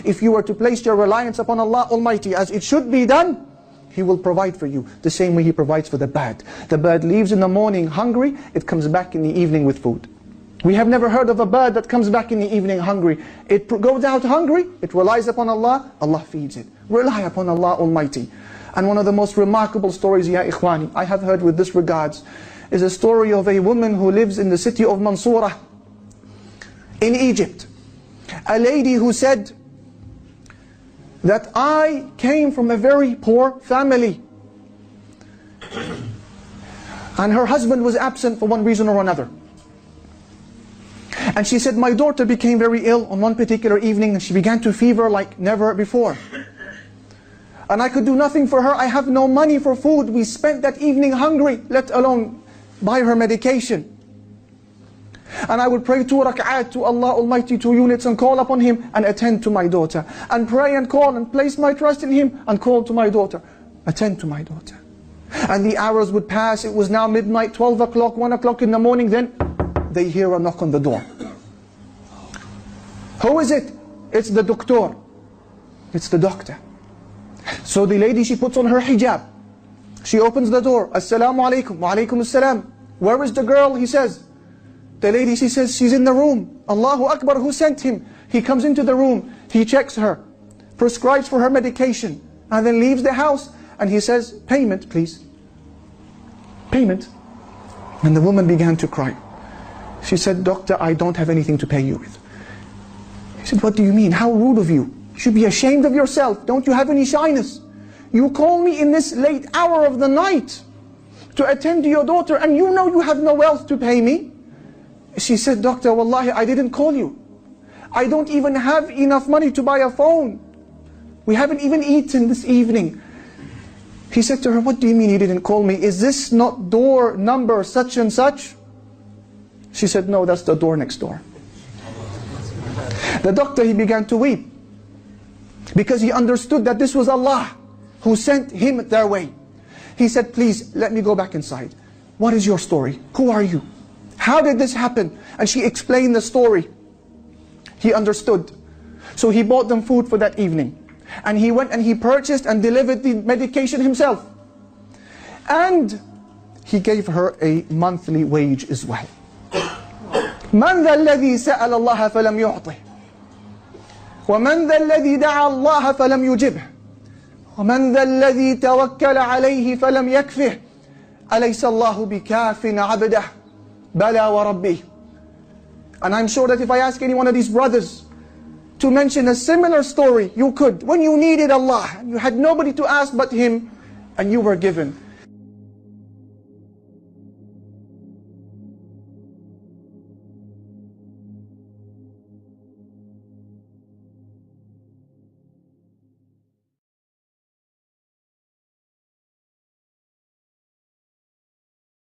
If you were to place your reliance upon Allah Almighty as it should be done, He will provide for you the same way He provides for the bird. The bird leaves in the morning hungry, it comes back in the evening with food. We have never heard of a bird that comes back in the evening hungry. It goes out hungry, it relies upon Allah, Allah feeds it. Rely upon Allah Almighty. And one of the most remarkable stories, ya ikhwani, I have heard with this regards, is a story of a woman who lives in the city of Mansoura in Egypt. A lady who said that I came from a very poor family. And her husband was absent for one reason or another. And she said, my daughter became very ill on one particular evening and she began to fever like never before. And I could do nothing for her. I have no money for food. We spent that evening hungry, let alone buy her medication. And I would pray 2 rak'at to Allah Almighty, 2 units, and call upon Him and attend to my daughter. And pray and call and place my trust in Him and call to my daughter. Attend to my daughter. And the hours would pass. It was now midnight, 12 o'clock, 1 o'clock in the morning. Then they hear a knock on the door. Who is it? It's the doctor. It's the doctor. So the lady, she puts on her hijab. She opens the door. Assalamu alaikum. Wa alaikum assalam. Where is the girl? He says. The lady, she says, she's in the room. Allahu Akbar, who sent him? He comes into the room. He checks her. Prescribes for her medication. And then leaves the house. And he says, payment please. Payment. And the woman began to cry. She said, doctor, I don't have anything to pay you with. He said, what do you mean? How rude of you. You should be ashamed of yourself. Don't you have any shyness? You call me in this late hour of the night to attend to your daughter and you know you have no wealth to pay me? She said, doctor, wallahi, I didn't call you. I don't even have enough money to buy a phone. We haven't even eaten this evening. He said to her, what do you mean you didn't call me? Is this not door number such and such? She said, no, that's the door next door. The doctor, he began to weep because he understood that this was Allah who sent him their way. He said, please, let me go back inside. What is your story? Who are you? How did this happen? And she explained the story. He understood. So he bought them food for that evening. And he went and he purchased and delivered the medication himself. And he gave her a monthly wage as well. من ذا الذي سأل الله فلم يعطه ومن ذا الذي دعا الله فلم يجبه ومن ذا الذي توكل عليه فلم يكفه أليس الله بكاف عبده بلى وربه. And I'm sure that if I ask any one of these brothers to mention a similar story, you could. When you needed Allah, you had nobody to ask but Him, and you were given.